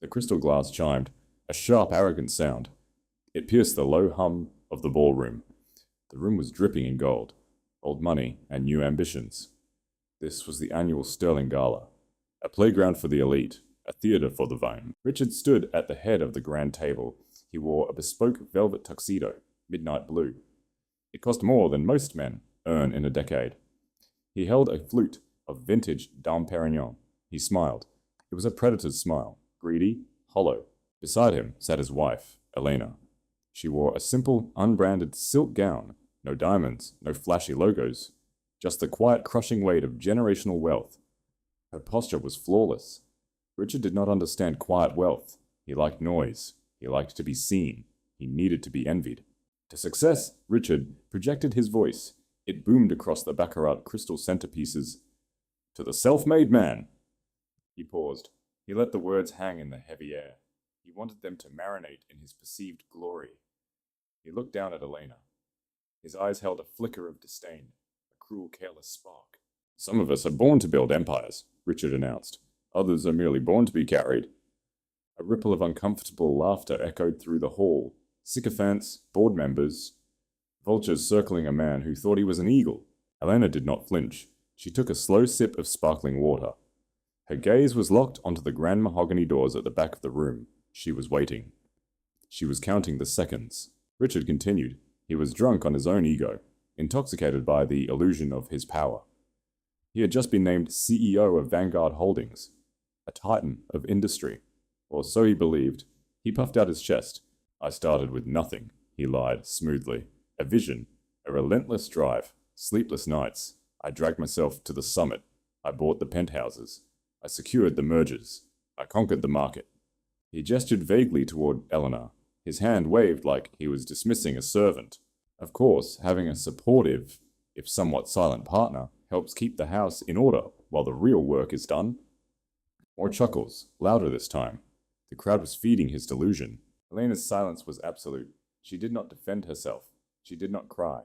The crystal glass chimed, a sharp, arrogant sound. It pierced the low hum of the ballroom. The room was dripping in gold, old money, and new ambitions. This was the annual Sterling Gala, a playground for the elite, a theatre for the vain. Richard stood at the head of the grand table. He wore a bespoke velvet tuxedo, midnight blue. It cost more than most men earn in a decade. He held a flute of vintage Dom Perignon. He smiled. It was a predator's smile, greedy, hollow. Beside him sat his wife, Elena. She wore a simple, unbranded silk gown, no diamonds, no flashy logos, just the quiet crushing weight of generational wealth. Her posture was flawless. Richard did not understand quiet wealth. He liked noise. He liked to be seen. He needed to be envied. To success, Richard projected his voice. It boomed across the baccarat crystal centerpieces. To the self-made man. He paused. He let the words hang in the heavy air. He wanted them to marinate in his perceived glory. He looked down at Elena. His eyes held a flicker of disdain, a cruel, careless spark. Some of us are born to build empires, Richard announced. Others are merely born to be carried. A ripple of uncomfortable laughter echoed through the hall. Sycophants, board members, vultures circling a man who thought he was an eagle. Elena did not flinch. She took a slow sip of sparkling water. Her gaze was locked onto the grand mahogany doors at the back of the room. She was waiting. She was counting the seconds. Richard continued. He was drunk on his own ego, intoxicated by the illusion of his power. He had just been named CEO of Vanguard Holdings, a titan of industry, or so he believed. He puffed out his chest. I started with nothing, he lied smoothly. A vision, a relentless drive, sleepless nights. I dragged myself to the summit. I bought the penthouses. I secured the mergers. I conquered the market. He gestured vaguely toward Eleanor. His hand waved like he was dismissing a servant. Of course, having a supportive, if somewhat silent partner helps keep the house in order while the real work is done. More chuckles, louder this time. The crowd was feeding his delusion. Elena's silence was absolute. She did not defend herself. She did not cry.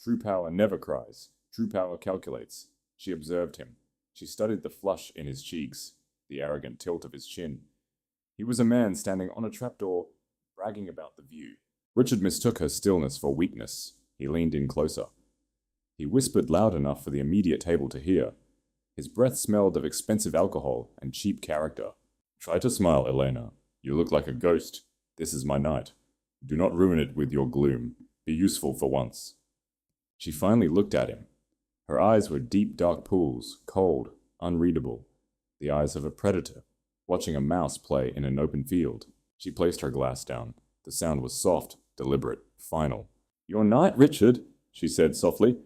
True power never cries. True power calculates. She observed him. She studied the flush in his cheeks, the arrogant tilt of his chin. He was a man standing on a trapdoor, bragging about the view. Richard mistook her stillness for weakness. He leaned in closer. He whispered loud enough for the immediate table to hear. His breath smelled of expensive alcohol and cheap character. Try to smile, Elena. You look like a ghost. This is my night. Do not ruin it with your gloom. Be useful for once. She finally looked at him. Her eyes were deep, dark pools, cold, unreadable. The eyes of a predator, watching a mouse play in an open field. She placed her glass down. The sound was soft, deliberate, final. Your night, Richard, she said softly.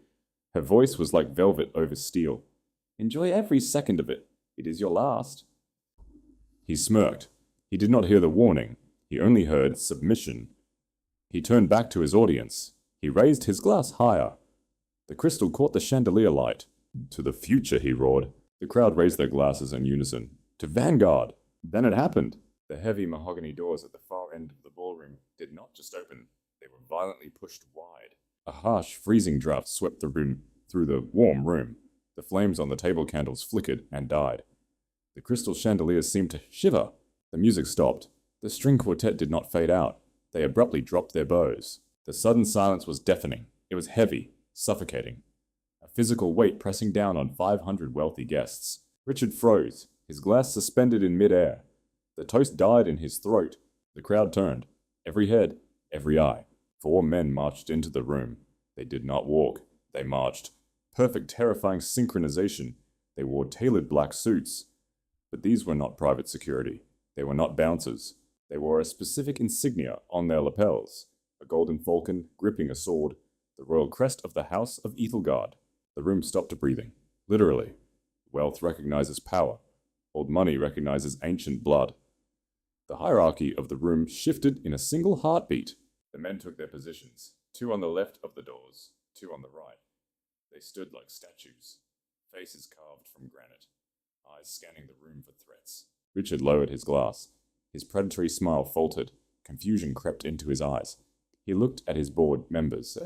Her voice was like velvet over steel. Enjoy every second of it. It is your last. He smirked. He did not hear the warning. He only heard submission. He turned back to his audience. He raised his glass higher. The crystal caught the chandelier light. To the future, he roared. The crowd raised their glasses in unison. To Vanguard! Then it happened. The heavy mahogany doors at the far end of the ballroom did not just open, they were violently pushed wide. A harsh, freezing draft swept through the warm room. The flames on the table candles flickered and died. The crystal chandeliers seemed to shiver. The music stopped. The string quartet did not fade out. They abruptly dropped their bows. The sudden silence was deafening. It was heavy, suffocating. A physical weight pressing down on 500 wealthy guests. Richard froze, his glass suspended in midair. The toast died in his throat. The crowd turned. Every head, every eye. 4 men marched into the room. They did not walk. They marched. Perfect, terrifying synchronization. They wore tailored black suits. But these were not private security. They were not bouncers. They wore a specific insignia on their lapels. A golden falcon gripping a sword. The royal crest of the House of Ethelgard. The room stopped breathing. Literally. Wealth recognizes power. Old money recognizes ancient blood. The hierarchy of the room shifted in a single heartbeat. The men took their positions, 2 on the left of the doors, 2 on the right. They stood like statues, faces carved from granite, eyes scanning the room for threats. Richard lowered his glass. His predatory smile faltered. Confusion crept into his eyes. He looked at his board members.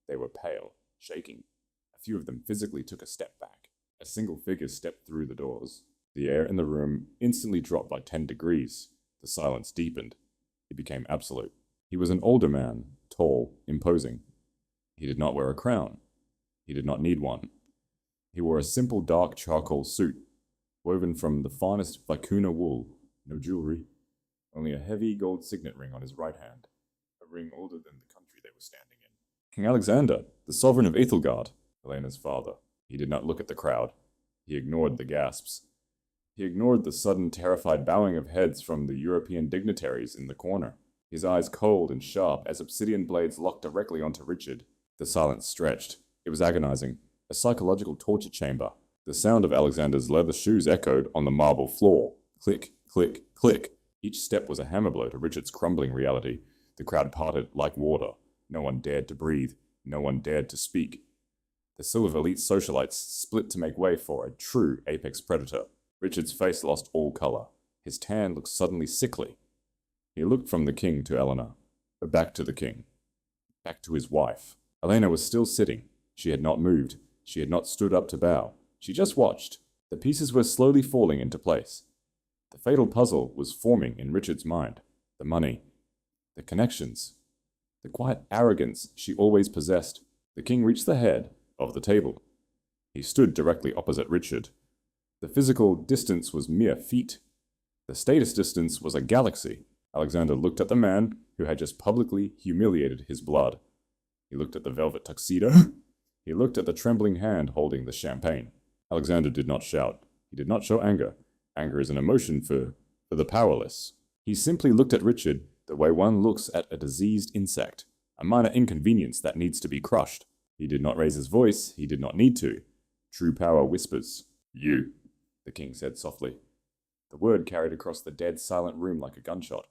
They were pale, shaking. A few of them physically took a step back. A single figure stepped through the doors. The air in the room instantly dropped by 10 degrees. The silence deepened. It became absolute. He was an older man, tall, imposing. He did not wear a crown. He did not need one. He wore a simple dark charcoal suit, woven from the finest vicuna wool, no jewelry, only a heavy gold signet ring on his right hand, a ring older than the country they were standing in. King Alexander, the sovereign of Ethelgard, Helena's father. He did not look at the crowd. He ignored the gasps. He ignored the sudden terrified bowing of heads from the European dignitaries in the corner, his eyes cold and sharp as obsidian blades locked directly onto Richard. The silence stretched. It was agonizing, a psychological torture chamber. The sound of Alexander's leather shoes echoed on the marble floor. Click, click, click. Each step was a hammer blow to Richard's crumbling reality. The crowd parted like water. No one dared to breathe. No one dared to speak. The Silver Elite socialites split to make way for a true apex predator. Richard's face lost all color. His tan looked suddenly sickly. He looked from the king to Eleanor, back to the king, back to his wife. Elena was still sitting. She had not moved. She had not stood up to bow. She just watched. The pieces were slowly falling into place. The fatal puzzle was forming in Richard's mind. The money, the connections, the quiet arrogance she always possessed. The king reached the head of the table. He stood directly opposite Richard. The physical distance was mere feet. The status distance was a galaxy. Alexander looked at the man who had just publicly humiliated his blood. He looked at the velvet tuxedo. He looked at the trembling hand holding the champagne. Alexander did not shout. He did not show anger. Anger is an emotion for the powerless. He simply looked at Richard the way one looks at a diseased insect, a minor inconvenience that needs to be crushed. He did not raise his voice. He did not need to. True power whispers. "You," the king said softly. The word carried across the dead, silent room like a gunshot.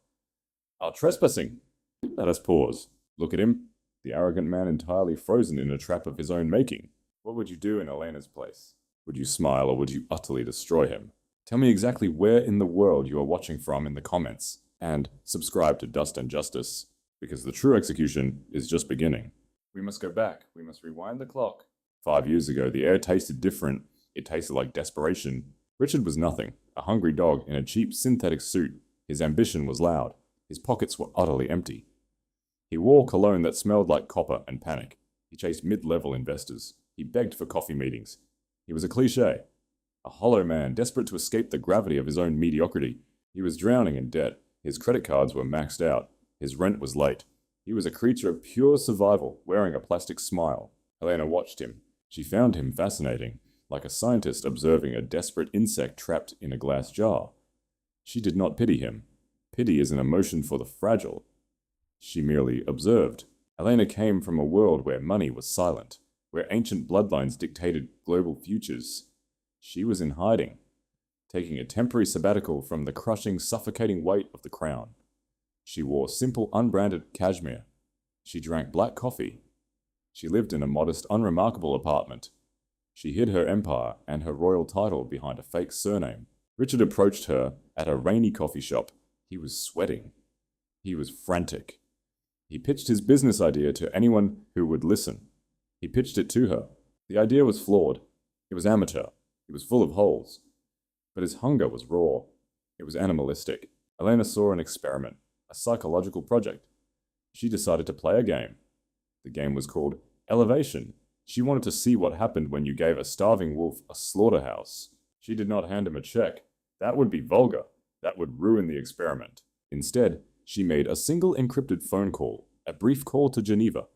"Are trespassing." Let us pause. Look at him. The arrogant man entirely frozen in a trap of his own making. What would you do in Elena's place? Would you smile or would you utterly destroy him? Tell me exactly where in the world you are watching from in the comments. And subscribe to Dust and Justice, because the true execution is just beginning. We must go back. We must rewind the clock. 5 years ago, the air tasted different. It tasted like desperation. Richard was nothing, a hungry dog in a cheap synthetic suit. His ambition was loud. His pockets were utterly empty. He wore cologne that smelled like copper and panic. He chased mid-level investors. He begged for coffee meetings. He was a cliché. A hollow man, desperate to escape the gravity of his own mediocrity. He was drowning in debt. His credit cards were maxed out. His rent was late. He was a creature of pure survival, wearing a plastic smile. Helena watched him. She found him fascinating, like a scientist observing a desperate insect trapped in a glass jar. She did not pity him. Pity is an emotion for the fragile. She merely observed. Helena came from a world where money was silent, where ancient bloodlines dictated global futures. She was in hiding, taking a temporary sabbatical from the crushing, suffocating weight of the crown. She wore simple, unbranded cashmere. She drank black coffee. She lived in a modest, unremarkable apartment. She hid her empire and her royal title behind a fake surname. Richard approached her at a rainy coffee shop. He was sweating. He was frantic. He pitched his business idea to anyone who would listen. He pitched it to her. The idea was flawed. It was amateur. It was full of holes. But his hunger was raw. It was animalistic. Elena saw an experiment, a psychological project. She decided to play a game. The game was called Elevation. She wanted to see what happened when you gave a starving wolf a slaughterhouse. She did not hand him a check. That would be vulgar. That would ruin the experiment. Instead, she made a single encrypted phone call, a brief call to Geneva,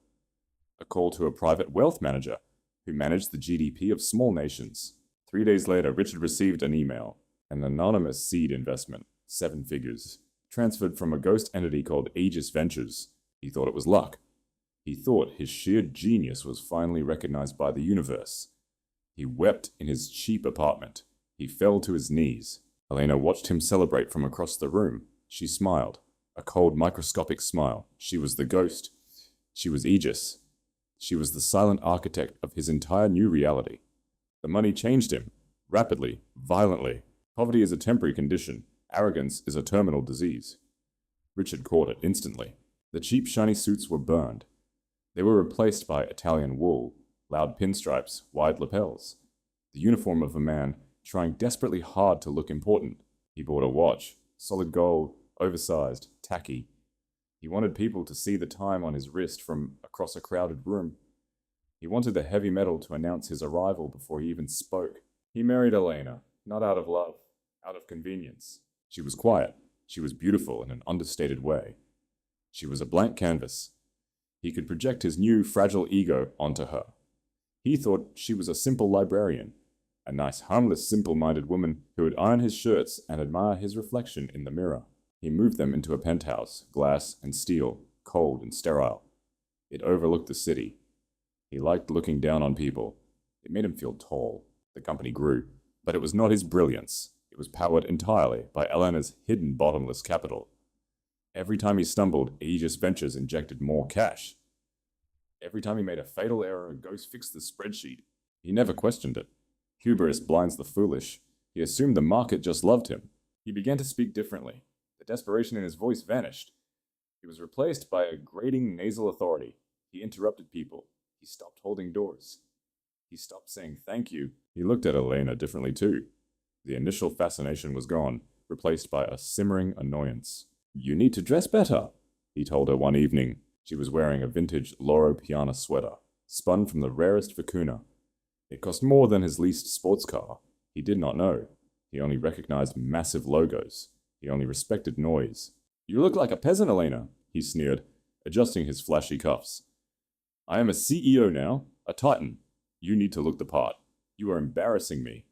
a call to a private wealth manager who managed the GDP of small nations. 3 days later, Richard received an email, an anonymous seed investment, 7 figures, transferred from a ghost entity called Aegis Ventures. He thought it was luck. He thought his sheer genius was finally recognized by the universe. He wept in his cheap apartment. He fell to his knees. Elena watched him celebrate from across the room. She smiled, a cold, microscopic smile. She was the ghost. She was Aegis. She was the silent architect of his entire new reality. The money changed him, rapidly, violently. Poverty is a temporary condition. Arrogance is a terminal disease. Richard caught it instantly. The cheap, shiny suits were burned. They were replaced by Italian wool, loud pinstripes, wide lapels. The uniform of a man trying desperately hard to look important. He bought a watch, solid gold, oversized, tacky. He wanted people to see the time on his wrist from across a crowded room. He wanted the heavy metal to announce his arrival before he even spoke. He married Elena, not out of love, out of convenience. She was quiet. She was beautiful in an understated way. She was a blank canvas. He could project his new, fragile ego onto her. He thought she was a simple librarian, a nice, harmless, simple-minded woman who would iron his shirts and admire his reflection in the mirror. He moved them into a penthouse, glass and steel, cold and sterile. It overlooked the city. He liked looking down on people. It made him feel tall. The company grew, but it was not his brilliance. It was powered entirely by Elena's hidden bottomless capital. Every time he stumbled, Aegis Ventures injected more cash. Every time he made a fatal error, Ghost fixed the spreadsheet. He never questioned it. Hubris blinds the foolish. He assumed the market just loved him. He began to speak differently. The desperation in his voice vanished. He was replaced by a grating nasal authority. He interrupted people. He stopped holding doors. He stopped saying thank you. He looked at Elena differently too. The initial fascination was gone, replaced by a simmering annoyance. "You need to dress better," he told her one evening. She was wearing a vintage Loro Piana sweater, spun from the rarest vicuna. It cost more than his leased sports car. He did not know. He only recognized massive logos. He only respected noise. "You look like a peasant, Elena," he sneered, adjusting his flashy cuffs. "I am a CEO now, a titan. You need to look the part. You are embarrassing me."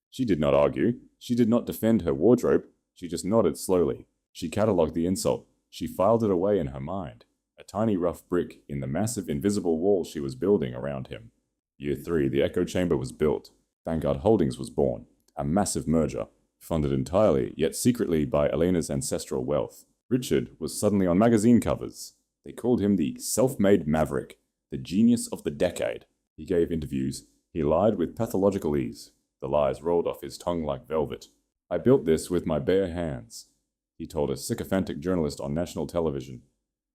She did not argue. She did not defend her wardrobe. She just nodded slowly. She catalogued the insult. She filed it away in her mind. A tiny rough brick in the massive invisible wall she was building around him. Year 3, the echo chamber was built. Vanguard Holdings was born. A massive merger, funded entirely, yet secretly by Elena's ancestral wealth. Richard was suddenly on magazine covers. They called him the self-made maverick, the genius of the decade. He gave interviews. He lied with pathological ease. The lies rolled off his tongue like velvet. "I built this with my bare hands," he told a sycophantic journalist on national television.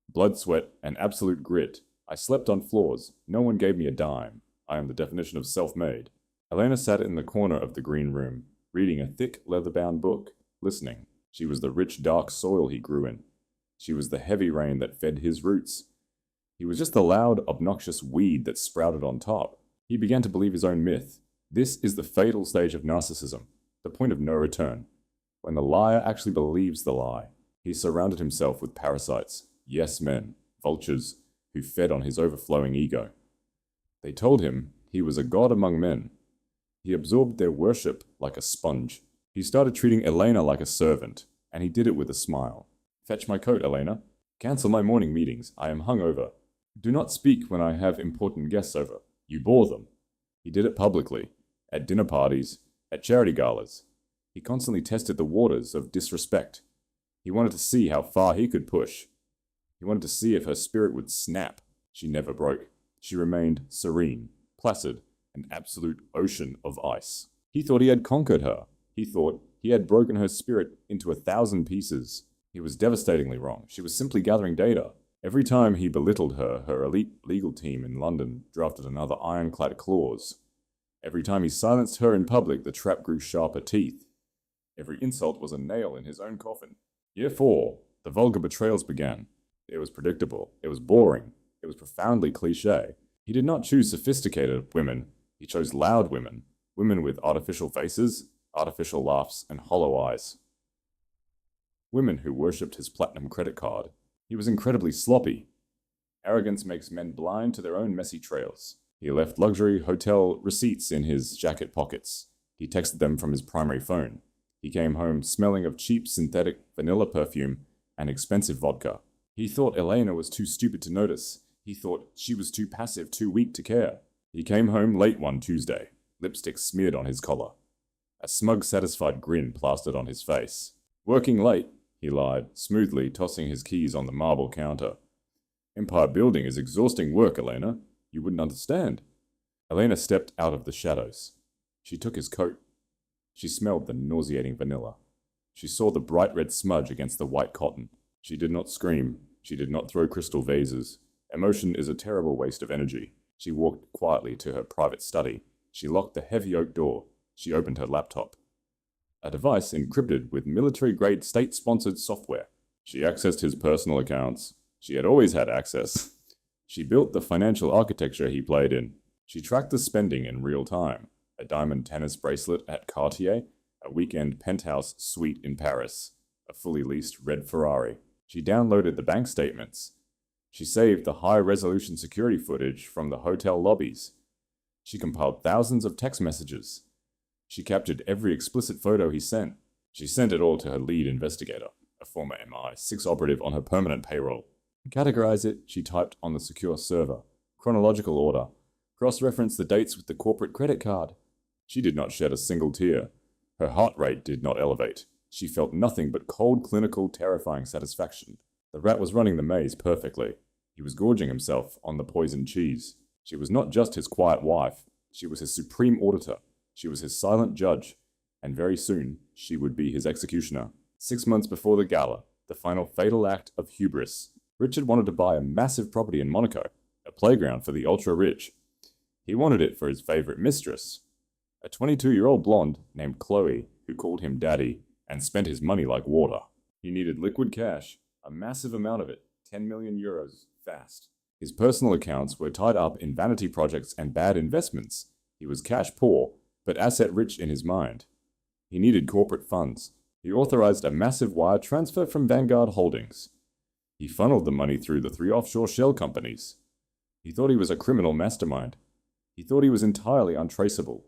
"Blood, sweat, and absolute grit. I slept on floors. No one gave me a dime. I am the definition of self-made." Elena sat in the corner of the green room, reading a thick, leather-bound book, listening. She was the rich, dark soil he grew in. She was the heavy rain that fed his roots. He was just the loud, obnoxious weed that sprouted on top. He began to believe his own myth. This is the fatal stage of narcissism, the point of no return, when the liar actually believes the lie. He surrounded himself with parasites, yes men, vultures, who fed on his overflowing ego. They told him he was a god among men. He absorbed their worship like a sponge. He started treating Elena like a servant, and he did it with a smile. "Fetch my coat, Elena. Cancel my morning meetings. I am hungover. Do not speak when I have important guests over. You bore them." He did it publicly, at dinner parties, at charity galas. He constantly tested the waters of disrespect. He wanted to see how far he could push. He wanted to see if her spirit would snap. She never broke. She remained serene, placid, an absolute ocean of ice. He thought he had conquered her. He thought he had broken her spirit into 1,000 pieces. He was devastatingly wrong. She was simply gathering data. Every time he belittled her, her elite legal team in London drafted another ironclad clause. Every time he silenced her in public, the trap grew sharper teeth. Every insult was a nail in his own coffin. Year 4, the vulgar betrayals began. It was predictable. It was boring. It was profoundly cliché. He did not choose sophisticated women. He chose loud women. Women with artificial faces, artificial laughs, and hollow eyes. Women who worshipped his platinum credit card. He was incredibly sloppy. Arrogance makes men blind to their own messy trails. He left luxury hotel receipts in his jacket pockets. He texted them from his primary phone. He came home smelling of cheap synthetic vanilla perfume and expensive vodka. He thought Elena was too stupid to notice. He thought she was too passive, too weak to care. He came home late one Tuesday, lipstick smeared on his collar. A smug, satisfied grin plastered on his face. "Working late," he lied, smoothly tossing his keys on the marble counter. "Empire building is exhausting work, Elena. You wouldn't understand." Elena stepped out of the shadows. She took his coat. She smelled the nauseating vanilla. She saw the bright red smudge against the white cotton. She did not scream. She did not throw crystal vases. Emotion is a terrible waste of energy. She walked quietly to her private study. She locked the heavy oak door. She opened her laptop. A device encrypted with military-grade state-sponsored software. She accessed his personal accounts. She had always had access. She built the financial architecture he played in. She tracked the spending in real time. A diamond tennis bracelet at Cartier, a weekend penthouse suite in Paris, a fully leased red Ferrari. She downloaded the bank statements. She saved the high-resolution security footage from the hotel lobbies. She compiled thousands of text messages. She captured every explicit photo he sent. She sent it all to her lead investigator, a former MI6 operative on her permanent payroll. To categorize it, she typed on the secure server, chronological order, cross-referenced the dates with the corporate credit card. She did not shed a single tear. Her heart rate did not elevate. She felt nothing but cold, clinical, terrifying satisfaction. The rat was running the maze perfectly. He was gorging himself on the poisoned cheese. She was not just his quiet wife. She was his supreme auditor. She was his silent judge. And very soon, she would be his executioner. 6 months before the gala, the final fatal act of hubris, Richard wanted to buy a massive property in Monaco, a playground for the ultra-rich. He wanted it for his favorite mistress, a 22-year-old blonde named Chloe, who called him daddy and spent his money like water. He needed liquid cash, a massive amount of it, 10 million euros, fast. His personal accounts were tied up in vanity projects and bad investments. He was cash poor, but asset rich in his mind. He needed corporate funds. He authorized a massive wire transfer from Vanguard Holdings. He funneled the money through the 3 offshore shell companies. He thought he was a criminal mastermind. He thought he was entirely untraceable.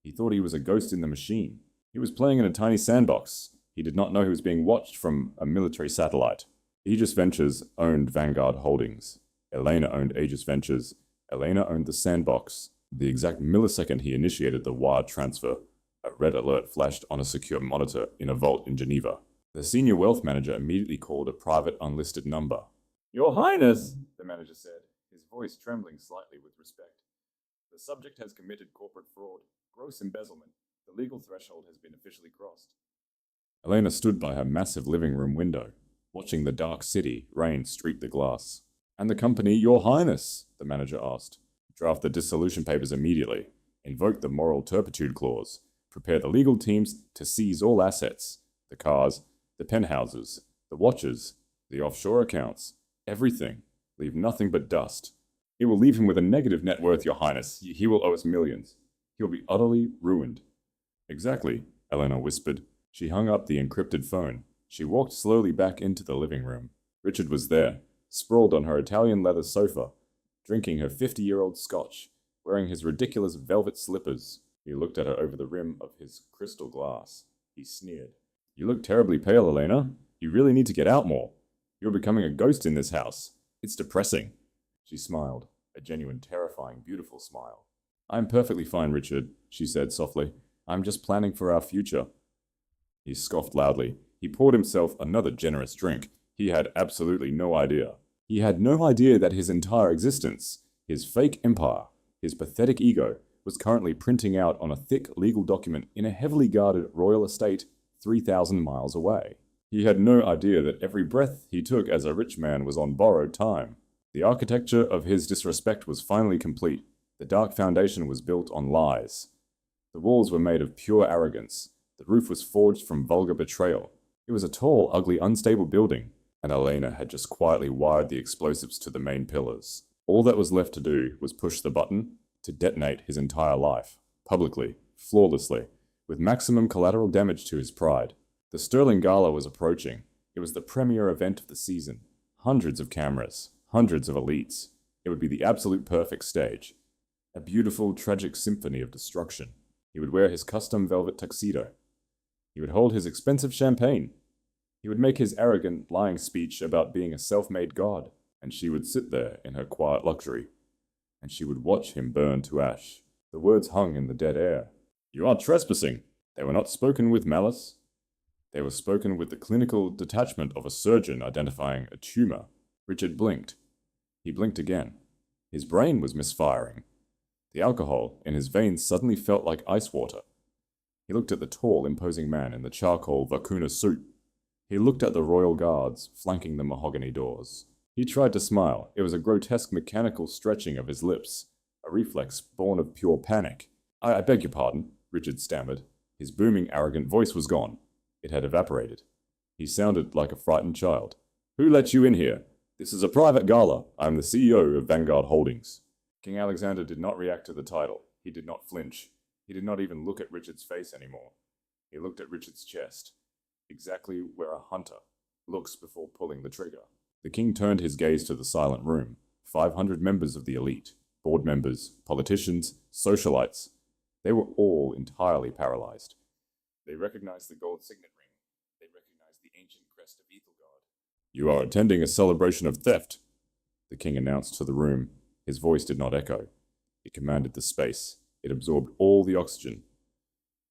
He thought he was a ghost in the machine. He was playing in a tiny sandbox. He did not know he was being watched from a military satellite. Aegis Ventures owned Vanguard Holdings. Elena owned Aegis Ventures. Elena owned the sandbox. The exact millisecond he initiated the wire transfer, a red alert flashed on a secure monitor in a vault in Geneva. The senior wealth manager immediately called a private unlisted number. "Your Highness," the manager said, his voice trembling slightly with respect. "The subject has committed corporate fraud, gross embezzlement. The legal threshold has been officially crossed." Elena stood by her massive living room window, watching the dark city rain streak the glass. "And the company, Your Highness?" the manager asked. "Draft the dissolution papers immediately. Invoke the moral turpitude clause. Prepare the legal teams to seize all assets. The cars, the penthouses, the watches, the offshore accounts, everything. Leave nothing but dust. It will leave him with a negative net worth, Your Highness. He will owe us millions. He will be utterly ruined." "Exactly," Elena whispered. She hung up the encrypted phone. She walked slowly back into the living room. Richard was there, sprawled on her Italian leather sofa, drinking her 50-year-old scotch, wearing his ridiculous velvet slippers. He looked at her over the rim of his crystal glass. He sneered. "You look terribly pale, Elena. You really need to get out more. You're becoming a ghost in this house. It's depressing." She smiled, a genuine, terrifying, beautiful smile. "I'm perfectly fine, Richard," she said softly. "I'm just planning for our future." He scoffed loudly. He poured himself another generous drink. He had absolutely no idea. He had no idea that his entire existence, his fake empire, his pathetic ego, was currently printing out on a thick legal document in a heavily guarded royal estate 3,000 miles away. He had no idea that every breath he took as a rich man was on borrowed time. The architecture of his disrespect was finally complete. The dark foundation was built on lies. The walls were made of pure arrogance. The roof was forged from vulgar betrayal. It was a tall, ugly, unstable building, and Elena had just quietly wired the explosives to the main pillars. All that was left to do was push the button to detonate his entire life, publicly, flawlessly, with maximum collateral damage to his pride. The Sterling Gala was approaching. It was the premier event of the season. Hundreds of cameras, hundreds of elites. It would be the absolute perfect stage. A beautiful, tragic symphony of destruction. He would wear his custom velvet tuxedo. He would hold his expensive champagne. He would make his arrogant, lying speech about being a self-made god, and she would sit there in her quiet luxury, and she would watch him burn to ash. The words hung in the dead air. "You are trespassing." They were not spoken with malice. They were spoken with the clinical detachment of a surgeon identifying a tumor. Richard blinked. He blinked again. His brain was misfiring. The alcohol in his veins suddenly felt like ice water. He looked at the tall, imposing man in the charcoal vacuna suit. He looked at the royal guards flanking the mahogany doors. He tried to smile. It was a grotesque mechanical stretching of his lips, a reflex born of pure panic. I beg your pardon," Richard stammered. His booming, arrogant voice was gone. It had evaporated. He sounded like a frightened child. Who let you in here? This is a private gala. I'm the CEO of Vanguard Holdings. King Alexander did not react to the title. He did not flinch. He did not even look at Richard's face anymore. He looked at Richard's chest, exactly where a hunter looks before pulling the trigger. The king turned his gaze to the silent room. 500 members of the elite, board members, politicians, socialites. They were all entirely paralyzed. They recognized the gold signet ring. They recognized the ancient crest of Ethelgard. You are attending a celebration of theft, the king announced to the room. His voice did not echo. It commanded the space. It absorbed all the oxygen.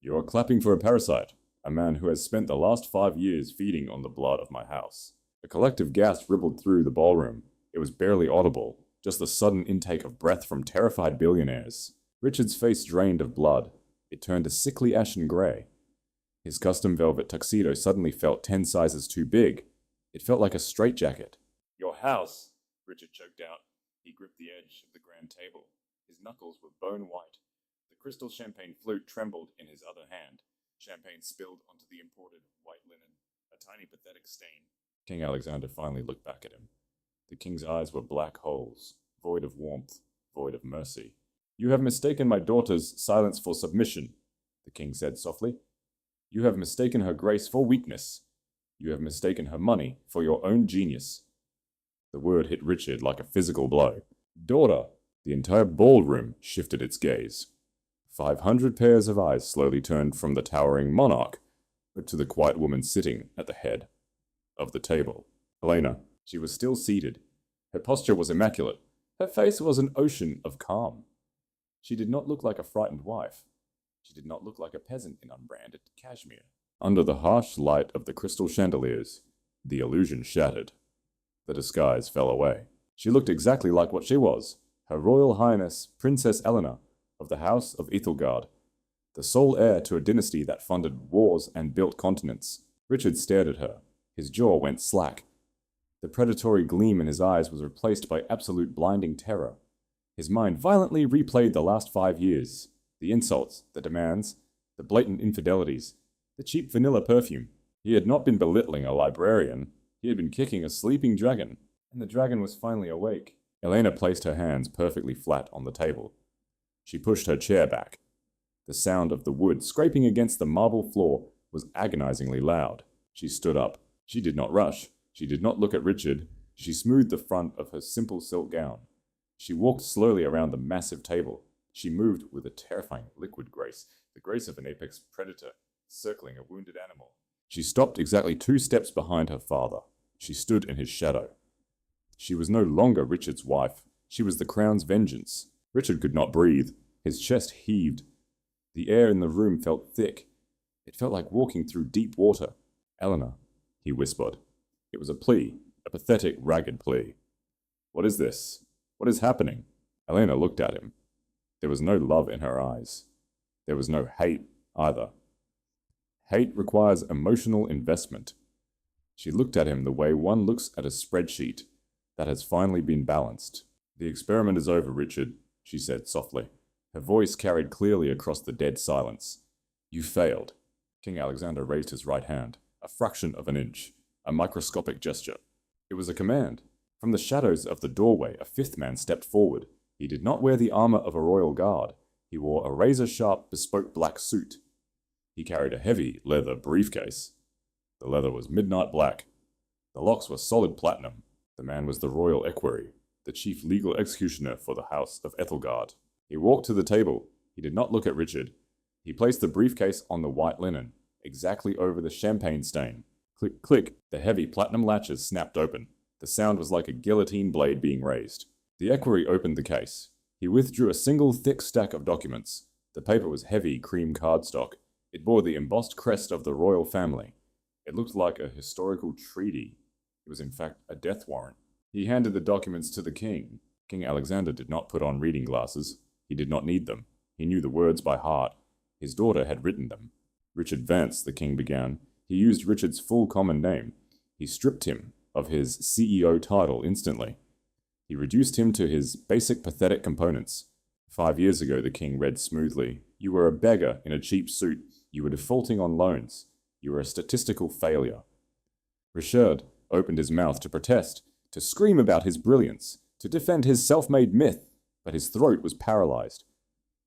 You are clapping for a parasite, a man who has spent the last 5 years feeding on the blood of my house. A collective gasp rippled through the ballroom. It was barely audible, just the sudden intake of breath from terrified billionaires. Richard's face drained of blood. It turned a sickly ashen grey. His custom velvet tuxedo suddenly felt 10 sizes too big. It felt like a straitjacket. Your house, Richard choked out. He gripped the edge of the grand table. His knuckles were bone white. The crystal champagne flute trembled in his other hand. Champagne spilled onto the imported white linen, a tiny pathetic stain. King Alexander finally looked back at him. The king's eyes were black holes, void of warmth, void of mercy. You have mistaken my daughter's silence for submission, the king said softly. You have mistaken her grace for weakness. You have mistaken her money for your own genius. The word hit Richard like a physical blow. Daughter! The entire ballroom shifted its gaze. 500 pairs of eyes slowly turned from the towering monarch to the quiet woman sitting at the head of the table. Elena. She was still seated. Her posture was immaculate. Her face was an ocean of calm. She did not look like a frightened wife. She did not look like a peasant in unbranded cashmere. Under the harsh light of the crystal chandeliers, the illusion shattered. The disguise fell away. She looked exactly like what she was, Her Royal Highness Princess Eleanor of the House of Ethelgard, the sole heir to a dynasty that funded wars and built continents. Richard stared at her. His jaw went slack. The predatory gleam in his eyes was replaced by absolute blinding terror. His mind violently replayed the last 5 years. The insults, the demands, the blatant infidelities, the cheap vanilla perfume. He had not been belittling a librarian. He had been kicking a sleeping dragon, and the dragon was finally awake. Elena placed her hands perfectly flat on the table. She pushed her chair back. The sound of the wood scraping against the marble floor was agonizingly loud. She stood up. She did not rush. She did not look at Richard. She smoothed the front of her simple silk gown. She walked slowly around the massive table. She moved with a terrifying liquid grace, the grace of an apex predator circling a wounded animal. She stopped exactly 2 steps behind her father. She stood in his shadow. She was no longer Richard's wife. She was the crown's vengeance. Richard could not breathe. His chest heaved. The air in the room felt thick. It felt like walking through deep water. Eleanor, he whispered. It was a plea, a pathetic, ragged plea. What is this? What is happening? Elena looked at him. There was no love in her eyes. There was no hate either. Hate requires emotional investment. She looked at him the way one looks at a spreadsheet that has finally been balanced. The experiment is over, Richard, she said softly. Her voice carried clearly across the dead silence. You failed. King Alexander raised his right hand, a fraction of an inch, a microscopic gesture. It was a command. From the shadows of the doorway, a 5th man stepped forward. He did not wear the armor of a royal guard. He wore a razor-sharp, bespoke black suit. He carried a heavy leather briefcase. The leather was midnight black. The locks were solid platinum. The man was the royal equerry, the chief legal executioner for the House of Ethelgard. He walked to the table. He did not look at Richard. He placed the briefcase on the white linen, exactly over the champagne stain. Click, click, the heavy platinum latches snapped open. The sound was like a guillotine blade being raised. The equerry opened the case. He withdrew a single thick stack of documents. The paper was heavy cream cardstock. It bore the embossed crest of the royal family. It looked like a historical treaty. It was in fact a death warrant. He handed the documents to the king. King Alexander did not put on reading glasses. He did not need them. He knew the words by heart. His daughter had written them. Richard Vance, the king began. He used Richard's full common name. He stripped him of his CEO title instantly. He reduced him to his basic pathetic components. 5 years ago, the king read smoothly. You were a beggar in a cheap suit. You were defaulting on loans. You were a statistical failure. Richard opened his mouth to protest, to scream about his brilliance, to defend his self-made myth, but his throat was paralyzed.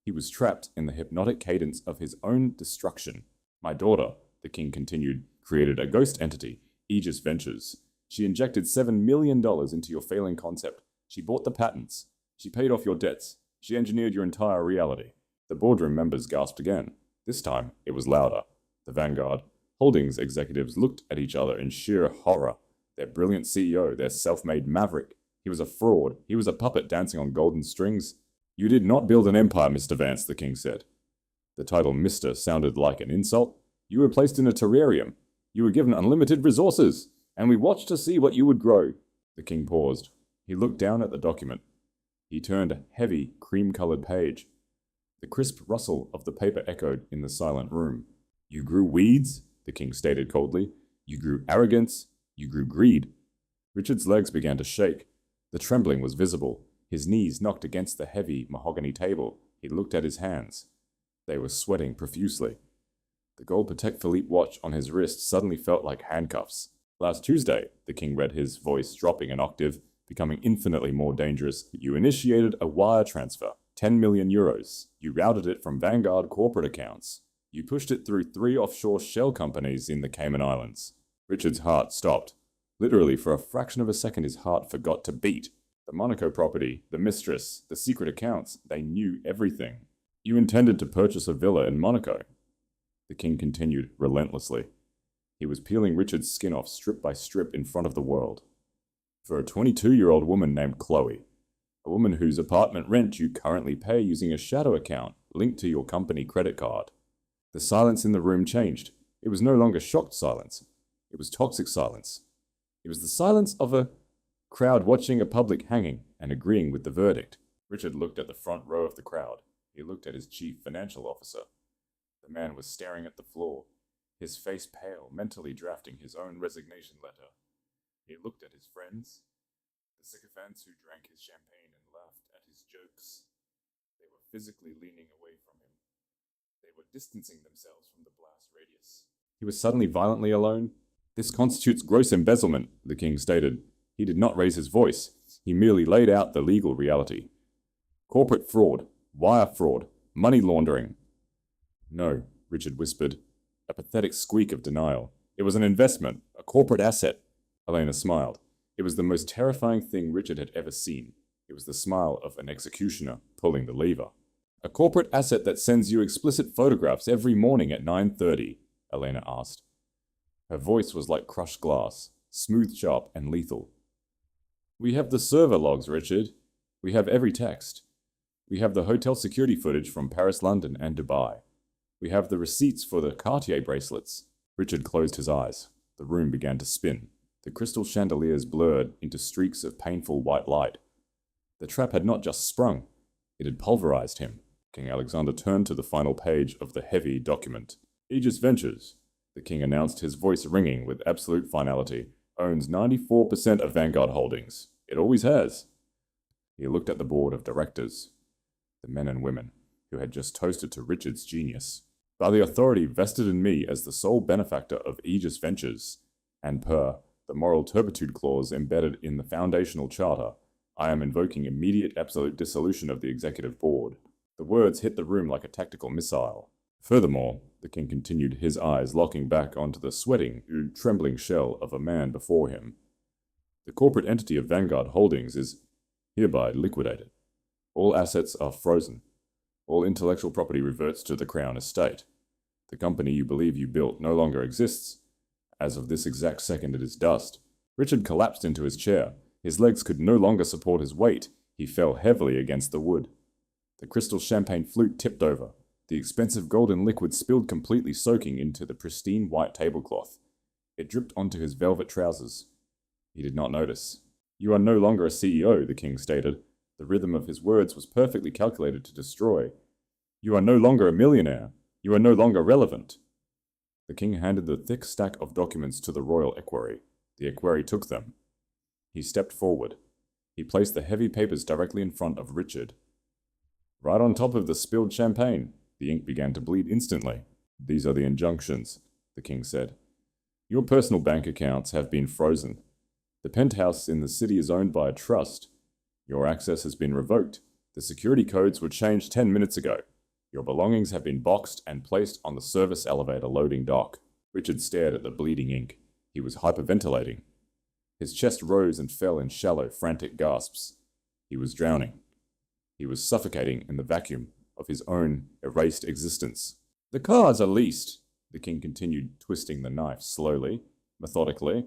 He was trapped in the hypnotic cadence of his own destruction. My daughter, the king continued, created a ghost entity, Aegis Ventures. She injected $7 million into your failing concept. She bought the patents. She paid off your debts. She engineered your entire reality. The boardroom members gasped again. This time, it was louder. The Vanguard Holdings executives looked at each other in sheer horror. Their brilliant CEO, their self-made maverick. He was a fraud. He was a puppet dancing on golden strings. You did not build an empire, Mr. Vance, the king said. The title Mr. sounded like an insult. You were placed in a terrarium. You were given unlimited resources, and we watched to see what you would grow. The king paused. He looked down at the document. He turned a heavy, cream-colored page. The crisp rustle of the paper echoed in the silent room. You grew weeds, the king stated coldly. You grew arrogance. You grew greed. Richard's legs began to shake. The trembling was visible. His knees knocked against the heavy mahogany table. He looked at his hands. They were sweating profusely. The gold Patek Philippe watch on his wrist suddenly felt like handcuffs. Last Tuesday, the king read, his voice dropping an octave, becoming infinitely more dangerous. You initiated a wire transfer, 10 million euros. You routed it from Vanguard corporate accounts. You pushed it through 3 offshore shell companies in the Cayman Islands. Richard's heart stopped. Literally, for a fraction of a second, his heart forgot to beat. The Monaco property, the mistress, the secret accounts, they knew everything. You intended to purchase a villa in Monaco. The king continued relentlessly. He was peeling Richard's skin off strip by strip in front of the world. For a 22-year-old woman named Chloe, a woman whose apartment rent you currently pay using a shadow account linked to your company credit card. The silence in the room changed. It was no longer shocked silence. It was toxic silence. It was the silence of a crowd watching a public hanging and agreeing with the verdict. Richard looked at the front row of the crowd. He looked at his chief financial officer. The man was staring at the floor, his face pale, mentally drafting his own resignation letter. He looked at his friends, the sycophants who drank his champagne and laughed at his jokes. They were physically leaning away from him. They were distancing themselves from the blast radius. He was suddenly violently alone. This constitutes gross embezzlement, the king stated. He did not raise his voice. He merely laid out the legal reality. Corporate fraud, wire fraud, money laundering. No, Richard whispered, a pathetic squeak of denial. It was an investment, a corporate asset. Elena smiled. It was the most terrifying thing Richard had ever seen. It was the smile of an executioner pulling the lever. A corporate asset that sends you explicit photographs every morning at 9:30, Elena asked. Her voice was like crushed glass, smooth, sharp, and lethal. We have the server logs, Richard. We have every text. We have the hotel security footage from Paris, London, and Dubai. We have the receipts for the Cartier bracelets. Richard closed his eyes. The room began to spin. The crystal chandeliers blurred into streaks of painful white light. The trap had not just sprung. It had pulverized him. King Alexander turned to the final page of the heavy document. Aegis Ventures, the king announced, his voice ringing with absolute finality, owns 94% of Vanguard Holdings. It always has. He looked at the board of directors, the men and women who had just toasted to Richard's genius. By the authority vested in me as the sole benefactor of Aegis Ventures, and per the moral turpitude clause embedded in the foundational charter, I am invoking immediate absolute dissolution of the executive board. The words hit the room like a tactical missile. Furthermore, the king continued, his eyes locking back onto the sweating, trembling shell of a man before him. The corporate entity of Vanguard Holdings is hereby liquidated. All assets are frozen. All intellectual property reverts to the Crown estate. The company you believe you built no longer exists. As of this exact second, it is dust. Richard collapsed into his chair. His legs could no longer support his weight. He fell heavily against the wood. The crystal champagne flute tipped over. The expensive golden liquid spilled completely, soaking into the pristine white tablecloth. It dripped onto his velvet trousers. He did not notice. You are no longer a CEO, the king stated. The rhythm of his words was perfectly calculated to destroy. You are no longer a millionaire. You are no longer relevant. The king handed the thick stack of documents to the royal equerry. The equerry took them. He stepped forward. He placed the heavy papers directly in front of Richard. Right on top of the spilled champagne. The ink began to bleed instantly. These are the injunctions, the king said. Your personal bank accounts have been frozen. The penthouse in the city is owned by a trust. Your access has been revoked. The security codes were changed 10 minutes ago. Your belongings have been boxed and placed on the service elevator loading dock. Richard stared at the bleeding ink. He was hyperventilating. His chest rose and fell in shallow, frantic gasps. He was drowning. He was suffocating in the vacuum of his own erased existence. The cars are leased, the king continued, twisting the knife slowly, methodically.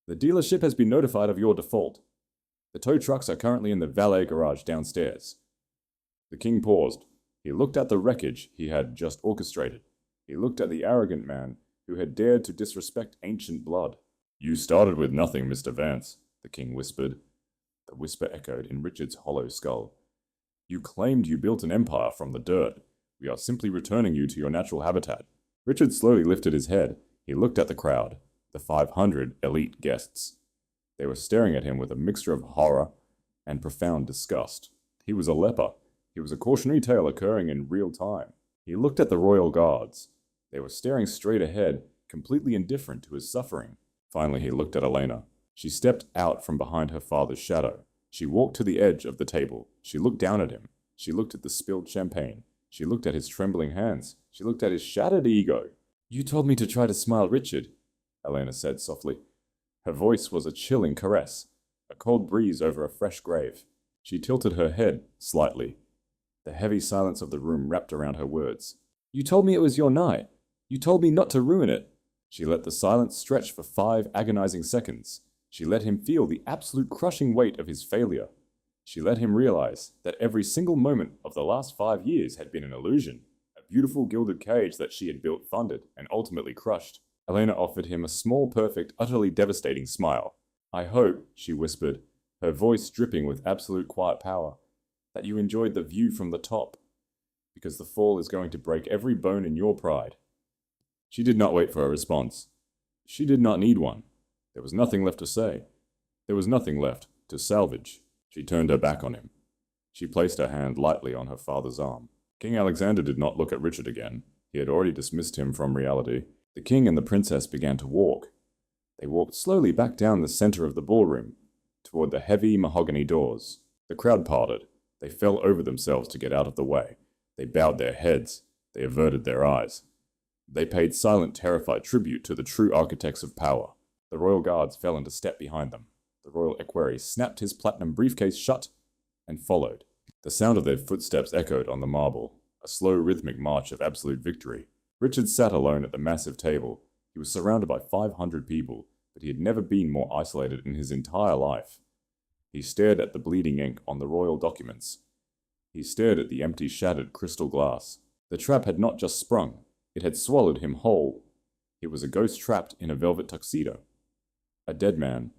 The dealership has been notified of your default. The tow trucks are currently in the valet garage downstairs. The king paused. He looked at the wreckage he had just orchestrated. He looked at the arrogant man who had dared to disrespect ancient blood. You started with nothing, Mr. Vance, the king whispered. The whisper echoed in Richard's hollow skull. You claimed you built an empire from the dirt. We are simply returning you to your natural habitat. Richard slowly lifted his head. He looked at the crowd, the 500 elite guests. They were staring at him with a mixture of horror and profound disgust. He was a leper. He was a cautionary tale occurring in real time. He looked at the royal guards. They were staring straight ahead, completely indifferent to his suffering. Finally, he looked at Elena. She stepped out from behind her father's shadow. She walked to the edge of the table. She looked down at him. She looked at the spilled champagne. She looked at his trembling hands. She looked at his shattered ego. You told me to try to smile, Richard, Elena said softly. Her voice was a chilling caress, a cold breeze over a fresh grave. She tilted her head slightly. The heavy silence of the room wrapped around her words. You told me it was your night. You told me not to ruin it. She let the silence stretch for 5 agonizing seconds. She let him feel the absolute crushing weight of his failure. She let him realize that every single moment of the last 5 years had been an illusion, a beautiful gilded cage that she had built, funded, and ultimately crushed. Elena offered him a small, perfect, utterly devastating smile. I hope, she whispered, her voice dripping with absolute quiet power, that you enjoyed the view from the top, because the fall is going to break every bone in your pride. She did not wait for a response. She did not need one. There was nothing left to say. There was nothing left to salvage. She turned her back on him. She placed her hand lightly on her father's arm. King Alexander did not look at Richard again. He had already dismissed him from reality. The king and the princess began to walk. They walked slowly back down the center of the ballroom, toward the heavy mahogany doors. The crowd parted. They fell over themselves to get out of the way. They bowed their heads. They averted their eyes. They paid silent, terrified tribute to the true architects of power. The royal guards fell into step behind them. The royal equerry snapped his platinum briefcase shut and followed. The sound of their footsteps echoed on the marble, a slow rhythmic march of absolute victory. Richard sat alone at the massive table. He was surrounded by 500 people, but he had never been more isolated in his entire life. He stared at the bleeding ink on the royal documents. He stared at the empty, shattered crystal glass. The trap had not just sprung. It had swallowed him whole. He was a ghost trapped in a velvet tuxedo. A dead man,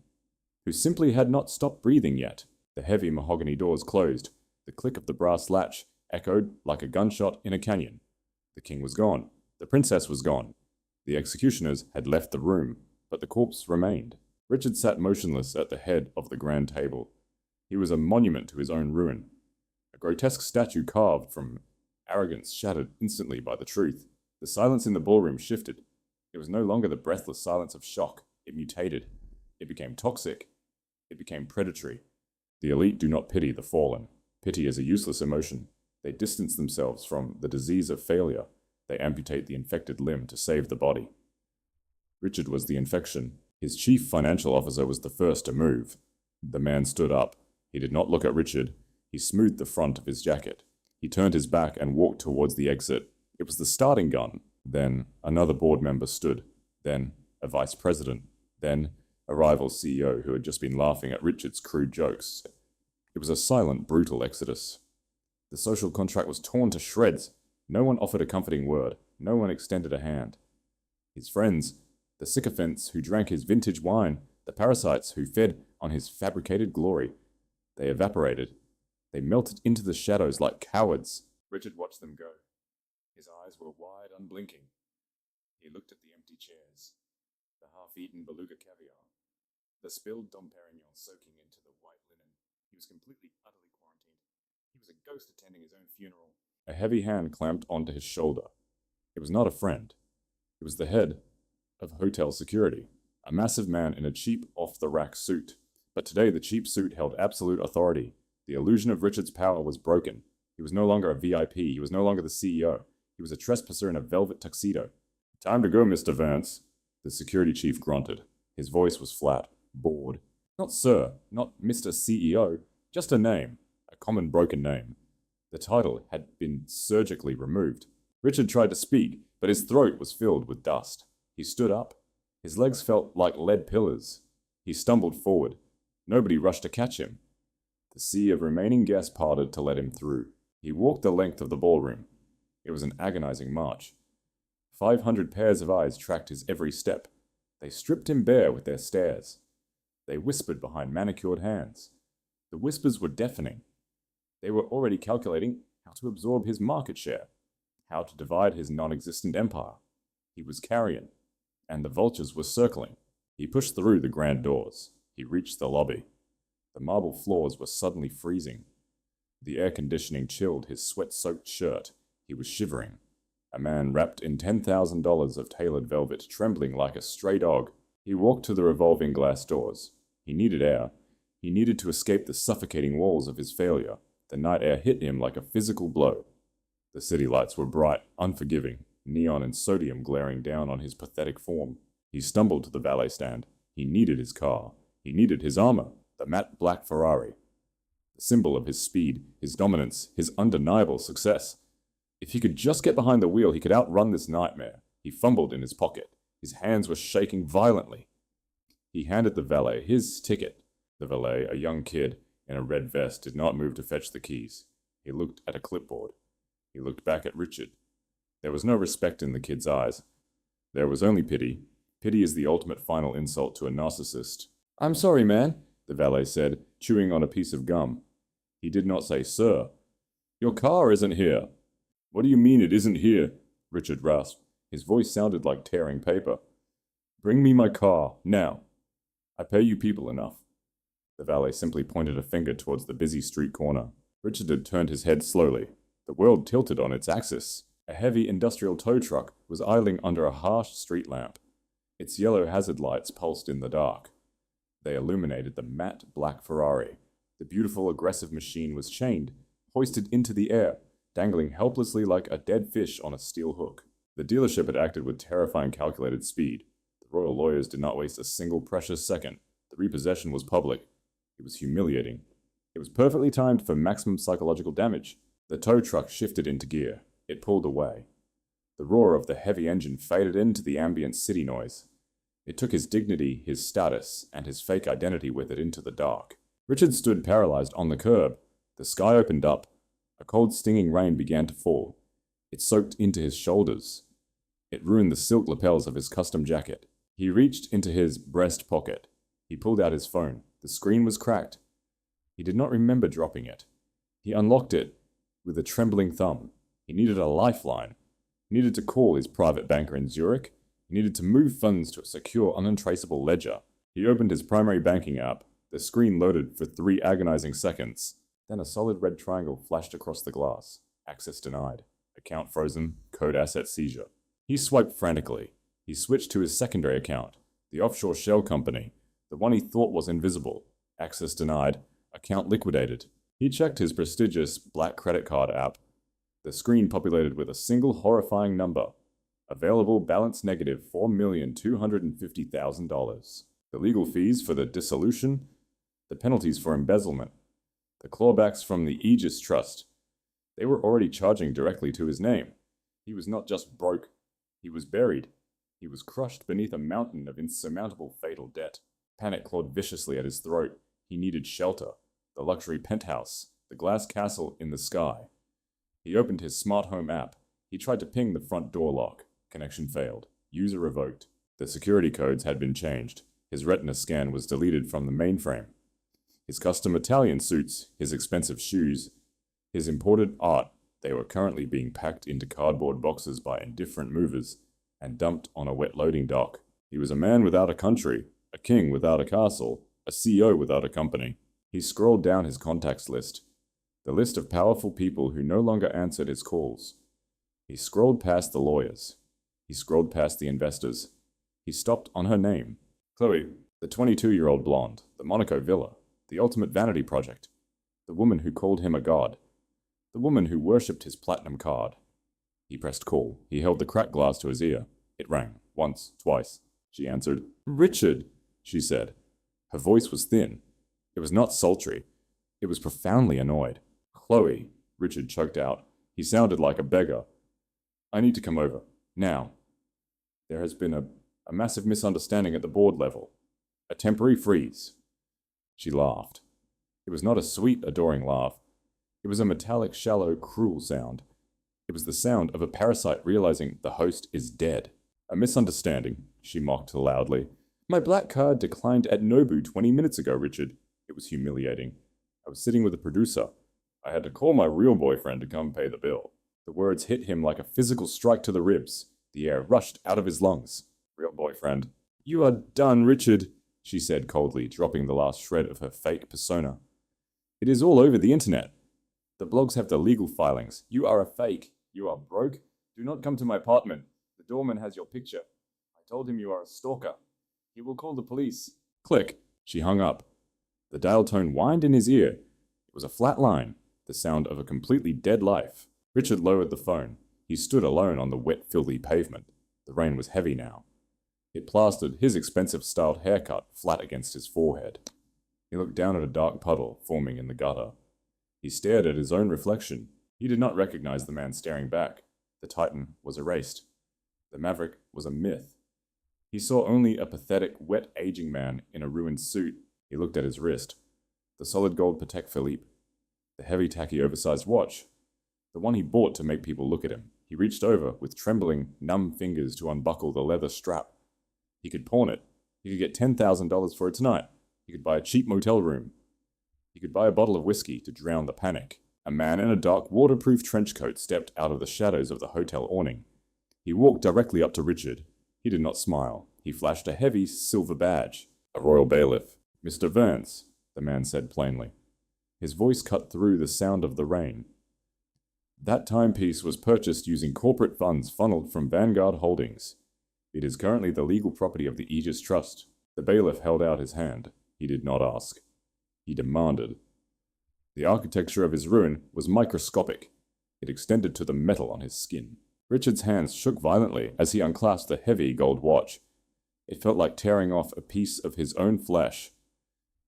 who simply had not stopped breathing yet. The heavy mahogany doors closed. The click of the brass latch echoed like a gunshot in a canyon. The king was gone. The princess was gone. The executioners had left the room, but the corpse remained. Richard sat motionless at the head of the grand table. He was a monument to his own ruin. A grotesque statue carved from arrogance shattered instantly by the truth. The silence in the ballroom shifted. It was no longer the breathless silence of shock. It mutated. It became toxic. It became predatory. The elite do not pity the fallen. Pity is a useless emotion. They distance themselves from the disease of failure. They amputate the infected limb to save the body. Richard was the infection. His chief financial officer was the first to move. The man stood up. He did not look at Richard. He smoothed the front of his jacket. He turned his back and walked towards the exit. It was the starting gun. Then another board member stood. Then a vice president. Then a rival CEO who had just been laughing at Richard's crude jokes. It was a silent, brutal exodus. The social contract was torn to shreds. No one offered a comforting word. No one extended a hand. His friends, the sycophants who drank his vintage wine, the parasites who fed on his fabricated glory, they evaporated. They melted into the shadows like cowards. Richard watched them go. His eyes were wide, unblinking. He looked at the empty chairs, the half-eaten beluga caviar, the spilled Dom Perignon soaking into the white linen. He was completely, utterly quarantined. He was a ghost attending his own funeral. A heavy hand clamped onto his shoulder. It was not a friend. It was the head of hotel security, a massive man in a cheap, off-the-rack suit. But today the cheap suit held absolute authority. The illusion of Richard's power was broken. He was no longer a VIP. He was no longer the CEO. He was a trespasser in a velvet tuxedo. "Time to go, Mr. Vance," the security chief grunted. His voice was flat, bored. "Not sir, not Mr. CEO, just a name, a common broken name." The title had been surgically removed. Richard tried to speak, but his throat was filled with dust. He stood up. His legs felt like lead pillars. He stumbled forward. Nobody rushed to catch him. The sea of remaining guests parted to let him through. He walked the length of the ballroom. It was an agonizing march. 500 pairs of eyes tracked his every step. They stripped him bare with their stares. They whispered behind manicured hands. The whispers were deafening. They were already calculating how to absorb his market share, how to divide his non-existent empire. He was carrion, and the vultures were circling. He pushed through the grand doors. He reached the lobby. The marble floors were suddenly freezing. The air conditioning chilled his sweat-soaked shirt. He was shivering. A man wrapped in $10,000 of tailored velvet, trembling like a stray dog. He walked to the revolving glass doors. He needed air. He needed to escape the suffocating walls of his failure. The night air hit him like a physical blow. The city lights were bright, unforgiving, neon and sodium glaring down on his pathetic form. He stumbled to the valet stand. He needed his car. He needed his armor, the matte black Ferrari. The symbol of his speed, his dominance, his undeniable success. If he could just get behind the wheel, he could outrun this nightmare. He fumbled in his pocket. His hands were shaking violently. He handed the valet his ticket. The valet, a young kid in a red vest, did not move to fetch the keys. He looked at a clipboard. He looked back at Richard. There was no respect in the kid's eyes. There was only pity. Pity is the ultimate final insult to a narcissist. "I'm sorry, man," the valet said, chewing on a piece of gum. He did not say, "Sir." "Your car isn't here." "What do you mean it isn't here?" Richard rasped. His voice sounded like tearing paper. "Bring me my car, now. I pay you people enough." The valet simply pointed a finger towards the busy street corner. Richard had turned his head slowly. The world tilted on its axis. A heavy industrial tow truck was idling under a harsh street lamp. Its yellow hazard lights pulsed in the dark. They illuminated the matte black Ferrari. The beautiful, aggressive machine was chained, hoisted into the air, dangling helplessly like a dead fish on a steel hook. The dealership had acted with terrifying calculated speed. The royal lawyers did not waste a single precious second. The repossession was public. It was humiliating. It was perfectly timed for maximum psychological damage. The tow truck shifted into gear. It pulled away. The roar of the heavy engine faded into the ambient city noise. It took his dignity, his status, and his fake identity with it into the dark. Richard stood paralyzed on the curb. The sky opened up. A cold, stinging rain began to fall. It soaked into his shoulders. It ruined the silk lapels of his custom jacket. He reached into his breast pocket. He pulled out his phone. The screen was cracked. He did not remember dropping it. He unlocked it with a trembling thumb. He needed a lifeline. He needed to call his private banker in Zurich. He needed to move funds to a secure, untraceable ledger. He opened his primary banking app. The screen loaded for 3 agonizing seconds. Then a solid red triangle flashed across the glass. Access denied. Account frozen. Code asset seizure. He swiped frantically. He switched to his secondary account, the offshore shell company, the one he thought was invisible. Access denied. Account liquidated. He checked his prestigious black credit card app. The screen populated with a single horrifying number. Available balance negative $4,250,000. The legal fees for the dissolution, the penalties for embezzlement, the clawbacks from the Aegis Trust. They were already charging directly to his name. He was not just broke, he was buried. He was crushed beneath a mountain of insurmountable fatal debt. Panic clawed viciously at his throat. He needed shelter, the luxury penthouse, the glass castle in the sky. He opened his smart home app. He tried to ping the front door lock. Connection failed. User revoked. The security codes had been changed. His retina scan was deleted from the mainframe. His custom Italian suits, his expensive shoes, his imported art, they were currently being packed into cardboard boxes by indifferent movers and dumped on a wet loading dock. He was a man without a country, a king without a castle, a CEO without a company. He scrolled down his contacts list, the list of powerful people who no longer answered his calls. He scrolled past the lawyers. He scrolled past the investors. He stopped on her name. Chloe, the 22-year-old blonde, the Monaco villa, the ultimate vanity project, the woman who called him a god, the woman who worshipped his platinum card. He pressed call. He held the cracked glass to his ear. It rang. Once, twice. She answered. Richard, she said. Her voice was thin. It was not sultry. It was profoundly annoyed. Chloe, Richard choked out. He sounded like a beggar. I need to come over. Now. There has been a massive misunderstanding at the board level. A temporary freeze. She laughed. It was not a sweet, adoring laugh. It was a metallic, shallow, cruel sound. It was the sound of a parasite realizing the host is dead. A misunderstanding, she mocked loudly. My black card declined at Nobu 20 minutes ago, Richard. It was humiliating. I was sitting with a producer. I had to call my real boyfriend to come pay the bill. The words hit him like a physical strike to the ribs. The air rushed out of his lungs. Real boyfriend. You are done, Richard, she said coldly, dropping the last shred of her fake persona. It is all over the internet. The blogs have the legal filings. You are a fake. You are broke. Do not come to my apartment. The doorman has your picture. I told him you are a stalker. He will call the police. Click. She hung up. The dial tone whined in his ear. It was a flat line, the sound of a completely dead life. Richard lowered the phone. He stood alone on the wet, filthy pavement. The rain was heavy now. It plastered his expensive styled haircut flat against his forehead. He looked down at a dark puddle forming in the gutter. He stared at his own reflection. He did not recognize the man staring back. The Titan was erased. The Maverick was a myth. He saw only a pathetic, wet, aging man in a ruined suit. He looked at his wrist. The solid gold Patek Philippe. The heavy, tacky, oversized watch. The one he bought to make people look at him. He reached over with trembling, numb fingers to unbuckle the leather strap. He could pawn it. He could get $10,000 for it tonight. He could buy a cheap motel room. He could buy a bottle of whiskey to drown the panic. A man in a dark, waterproof trench coat stepped out of the shadows of the hotel awning. He walked directly up to Richard. He did not smile. He flashed a heavy silver badge. A royal bailiff. Mr. Vance, the man said plainly. His voice cut through the sound of the rain. That timepiece was purchased using corporate funds funneled from Vanguard Holdings. It is currently the legal property of the Aegis Trust. The bailiff held out his hand. He did not ask. He demanded. The architecture of his ruin was microscopic. It extended to the metal on his skin. Richard's hands shook violently as he unclasped the heavy gold watch. It felt like tearing off a piece of his own flesh.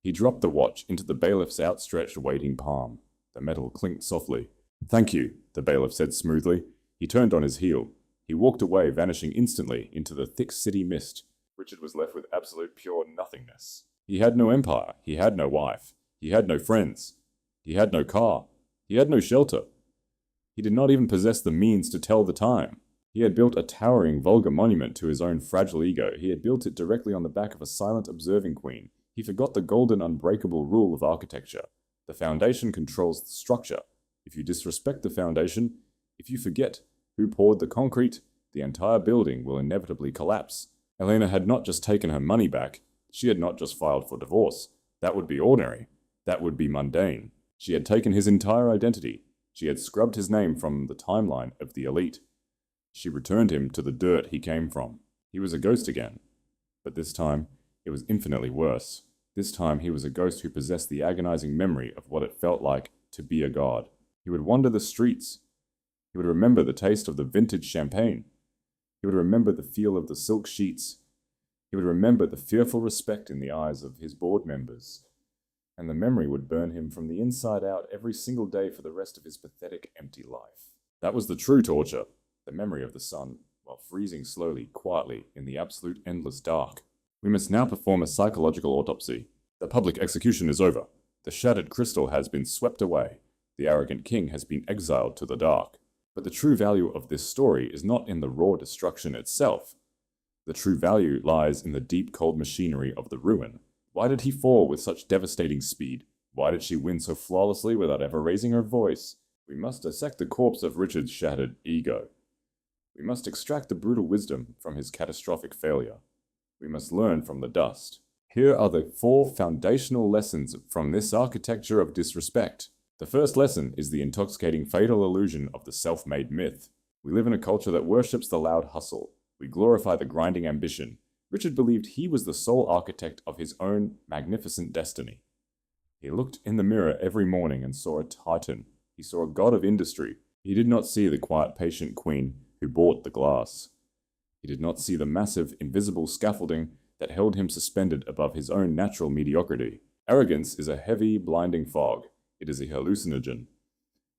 He dropped the watch into the bailiff's outstretched waiting palm. The metal clinked softly. Thank you, the bailiff said smoothly. He turned on his heel. He walked away, vanishing instantly into the thick city mist. Richard was left with absolute pure nothingness. He had no empire. He had no wife. He had no friends. He had no car. He had no shelter. He did not even possess the means to tell the time. He had built a towering, vulgar monument to his own fragile ego. He had built it directly on the back of a silent observing queen. He forgot the golden, unbreakable rule of architecture. The foundation controls the structure. If you disrespect the foundation, if you forget who poured the concrete, the entire building will inevitably collapse. Elena had not just taken her money back. She had not just filed for divorce. That would be ordinary. That would be mundane. She had taken his entire identity. She had scrubbed his name from the timeline of the elite. She returned him to the dirt he came from. He was a ghost again. But this time, it was infinitely worse. This time, he was a ghost who possessed the agonizing memory of what it felt like to be a god. He would wander the streets. He would remember the taste of the vintage champagne. He would remember the feel of the silk sheets. He would remember the fearful respect in the eyes of his board members. And the memory would burn him from the inside out every single day for the rest of his pathetic, empty life. That was the true torture, the memory of the sun, while freezing slowly, quietly, in the absolute endless dark. We must now perform a psychological autopsy. The public execution is over. The shattered crystal has been swept away. The arrogant king has been exiled to the dark. But the true value of this story is not in the raw destruction itself. The true value lies in the deep, cold machinery of the ruin. Why did he fall with such devastating speed? Why did she win so flawlessly without ever raising her voice? We must dissect the corpse of Richard's shattered ego. We must extract the brutal wisdom from his catastrophic failure. We must learn from the dust. Here are the 4 foundational lessons from this architecture of disrespect. The first lesson is the intoxicating fatal illusion of the self-made myth. We live in a culture that worships the loud hustle. We glorify the grinding ambition. Richard believed he was the sole architect of his own magnificent destiny. He looked in the mirror every morning and saw a titan. He saw a god of industry. He did not see the quiet, patient queen who bought the glass. He did not see the massive, invisible scaffolding that held him suspended above his own natural mediocrity. Arrogance is a heavy, blinding fog. It is a hallucinogen.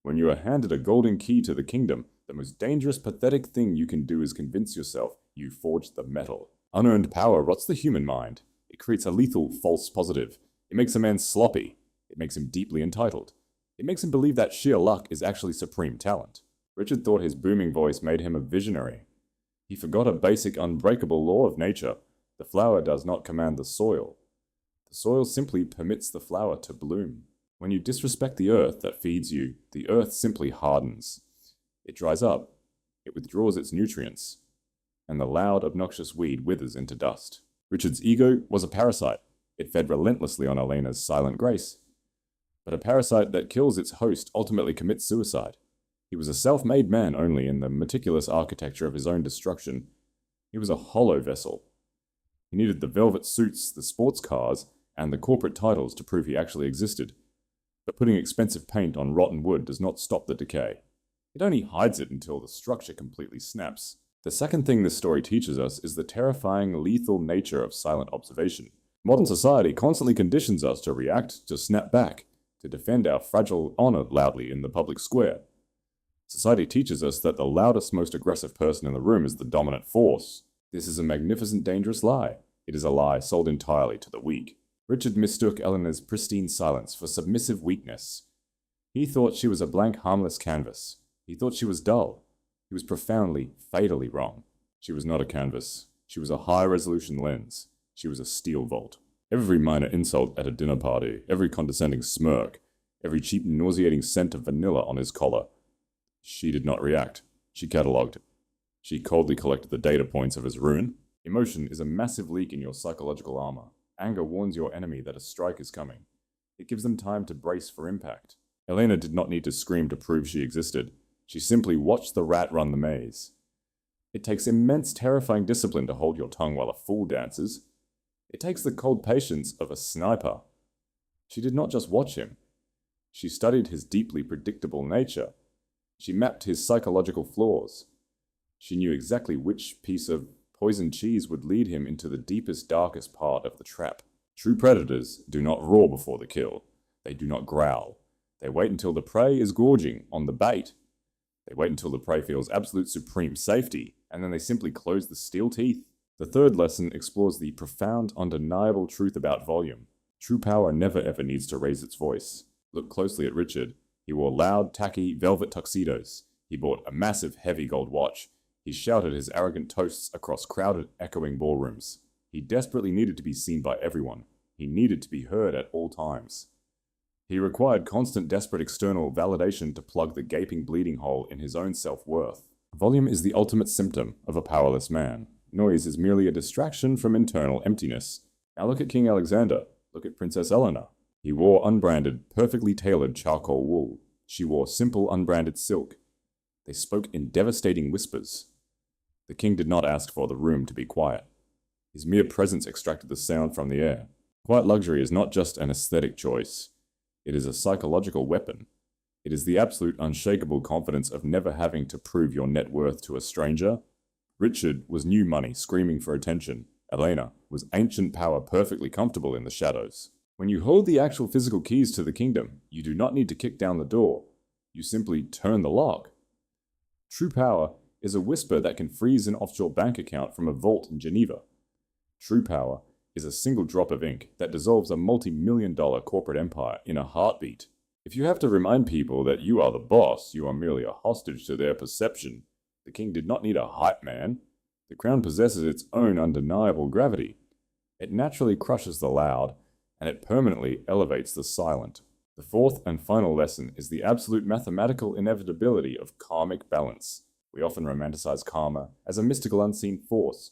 When you are handed a golden key to the kingdom, the most dangerous, pathetic thing you can do is convince yourself you forged the metal. Unearned power rots the human mind. It creates a lethal false positive. It makes a man sloppy. It makes him deeply entitled. It makes him believe that sheer luck is actually supreme talent. Richard thought his booming voice made him a visionary. He forgot a basic, unbreakable law of nature. The flower does not command the soil. The soil simply permits the flower to bloom. When you disrespect the earth that feeds you, the earth simply hardens. It dries up. It withdraws its nutrients. And the loud, obnoxious weed withers into dust. Richard's ego was a parasite. It fed relentlessly on Elena's silent grace. But a parasite that kills its host ultimately commits suicide. He was a self-made man only in the meticulous architecture of his own destruction. He was a hollow vessel. He needed the velvet suits, the sports cars, and the corporate titles to prove he actually existed. But putting expensive paint on rotten wood does not stop the decay. It only hides it until the structure completely snaps. The second thing this story teaches us is the terrifying, lethal nature of silent observation. Modern society constantly conditions us to react, to snap back, to defend our fragile honor loudly in the public square. Society teaches us that the loudest, most aggressive person in the room is the dominant force. This is a magnificent, dangerous lie. It is a lie sold entirely to the weak. Richard mistook Eleanor's pristine silence for submissive weakness. He thought she was a blank, harmless canvas. He thought she was dull. He was profoundly, fatally wrong. She was not a canvas. She was a high-resolution lens. She was a steel vault. Every minor insult at a dinner party, every condescending smirk, every cheap, nauseating scent of vanilla on his collar. She did not react. She catalogued it. She coldly collected the data points of his ruin. Emotion is a massive leak in your psychological armor. Anger warns your enemy that a strike is coming. It gives them time to brace for impact. Elena did not need to scream to prove she existed. She simply watched the rat run the maze. It takes immense, terrifying discipline to hold your tongue while a fool dances. It takes the cold patience of a sniper. She did not just watch him. She studied his deeply predictable nature. She mapped his psychological flaws. She knew exactly which piece of poisoned cheese would lead him into the deepest, darkest part of the trap. True predators do not roar before the kill. They do not growl. They wait until the prey is gorging on the bait. They wait until the prey feels absolute supreme safety, and then they simply close the steel teeth. The third lesson explores the profound, undeniable truth about volume. True power never ever needs to raise its voice. Look closely at Richard. He wore loud, tacky, velvet tuxedos. He bought a massive, heavy gold watch. He shouted his arrogant toasts across crowded, echoing ballrooms. He desperately needed to be seen by everyone. He needed to be heard at all times. He required constant, desperate external validation to plug the gaping, bleeding hole in his own self-worth. Volume is the ultimate symptom of a powerless man. Noise is merely a distraction from internal emptiness. Now look at King Alexander. Look at Princess Eleanor. He wore unbranded, perfectly tailored charcoal wool. She wore simple, unbranded silk. They spoke in devastating whispers. The king did not ask for the room to be quiet. His mere presence extracted the sound from the air. Quiet luxury is not just an aesthetic choice. It is a psychological weapon. It is the absolute unshakable confidence of never having to prove your net worth to a stranger. Richard was new money screaming for attention. Elena was ancient power perfectly comfortable in the shadows. When you hold the actual physical keys to the kingdom, you do not need to kick down the door. You simply turn the lock. True power is a whisper that can freeze an offshore bank account from a vault in Geneva. True power is a single drop of ink that dissolves a multi-million-dollar corporate empire in a heartbeat. If you have to remind people that you are the boss, you are merely a hostage to their perception. The king did not need a hype man. The crown possesses its own undeniable gravity. It naturally crushes the loud, and it permanently elevates the silent. The fourth and final lesson is the absolute mathematical inevitability of karmic balance. We often romanticize karma as a mystical unseen force,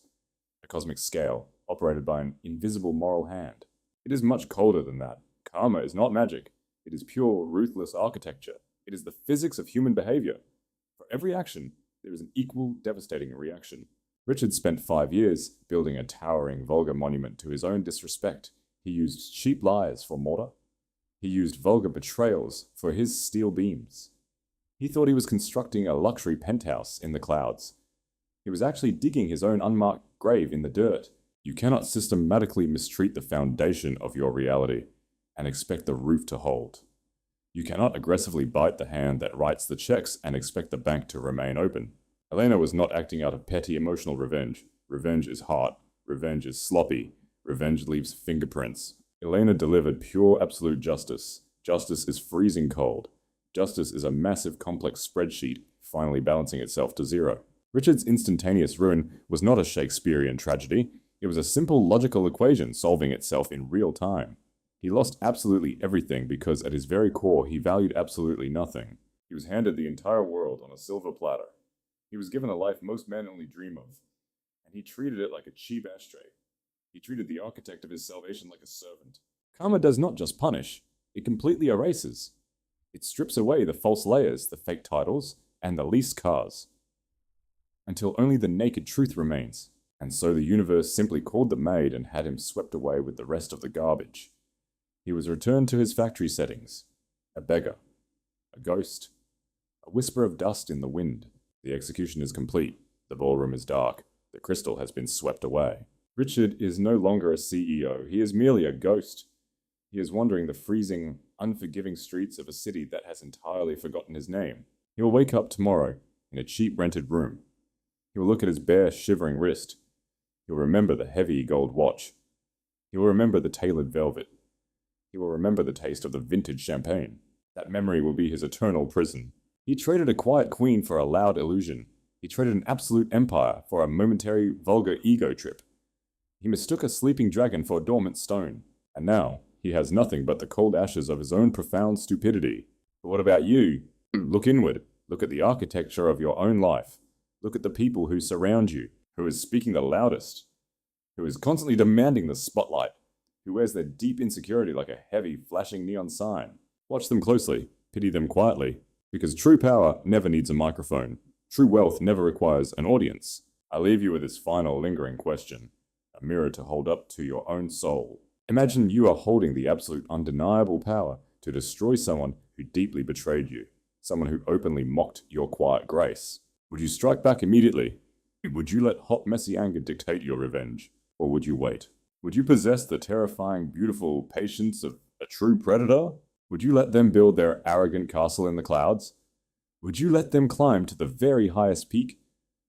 a cosmic scale operated by an invisible moral hand. It is much colder than that. Karma is not magic. It is pure, ruthless architecture. It is the physics of human behavior. For every action, there is an equal, devastating reaction. Richard spent 5 years building a towering, vulgar monument to his own disrespect. He used cheap lies for mortar. He used vulgar betrayals for his steel beams. He thought he was constructing a luxury penthouse in the clouds. He was actually digging his own unmarked grave in the dirt. You cannot systematically mistreat the foundation of your reality and expect the roof to hold. You cannot aggressively bite the hand that writes the checks and expect the bank to remain open. Elena was not acting out of petty emotional revenge. Revenge is hot. Revenge is sloppy. Revenge leaves fingerprints. Elena delivered pure absolute justice. Justice is freezing cold. Justice is a massive complex spreadsheet, finally balancing itself to zero. Richard's instantaneous ruin was not a Shakespearean tragedy. It was a simple logical equation solving itself in real time. He lost absolutely everything because at his very core he valued absolutely nothing. He was handed the entire world on a silver platter. He was given a life most men only dream of, and he treated it like a cheap ashtray. He treated the architect of his salvation like a servant. Karma does not just punish, it completely erases. It strips away the false layers, the fake titles, and the leased cars, until only the naked truth remains. And so the universe simply called the maid and had him swept away with the rest of the garbage. He was returned to his factory settings, a beggar, a ghost, a whisper of dust in the wind. The execution is complete. The ballroom is dark. The crystal has been swept away. Richard is no longer a CEO. He is merely a ghost. He is wandering the freezing, unforgiving streets of a city that has entirely forgotten his name. He will wake up tomorrow in a cheap rented room. He will look at his bare, shivering wrist. He will remember the heavy gold watch. He will remember the tailored velvet. He will remember the taste of the vintage champagne. That memory will be his eternal prison. He traded a quiet queen for a loud illusion. He traded an absolute empire for a momentary, vulgar ego trip. He mistook a sleeping dragon for a dormant stone. And now, he has nothing but the cold ashes of his own profound stupidity. But what about you? Look inward. Look at the architecture of your own life. Look at the people who surround you, who is speaking the loudest, who is constantly demanding the spotlight, who wears their deep insecurity like a heavy, flashing neon sign. Watch them closely, pity them quietly, because true power never needs a microphone. True wealth never requires an audience. I leave you with this final lingering question, a mirror to hold up to your own soul. Imagine you are holding the absolute undeniable power to destroy someone who deeply betrayed you, someone who openly mocked your quiet grace. Would you strike back immediately? Would you let hot, messy anger dictate your revenge? Or would you wait? Would you possess the terrifying, beautiful patience of a true predator? Would you let them build their arrogant castle in the clouds? Would you let them climb to the very highest peak,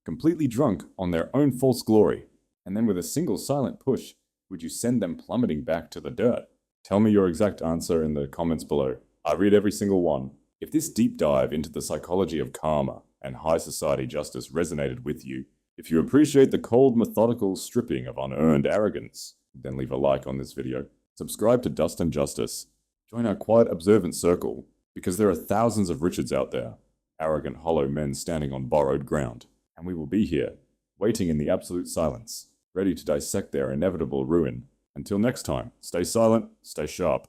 completely drunk on their own false glory, and then with a single silent push, would you send them plummeting back to the dirt? Tell me your exact answer in the comments below. I read every single one. If this deep dive into the psychology of karma and high society justice resonated with you, if you appreciate the cold, methodical stripping of unearned arrogance, then leave a like on this video. Subscribe to Dust and Justice. Join our quiet observant circle, because there are thousands of Richards out there, arrogant, hollow men standing on borrowed ground, and we will be here, waiting in the absolute silence, ready to dissect their inevitable ruin. Until next time, stay silent, stay sharp.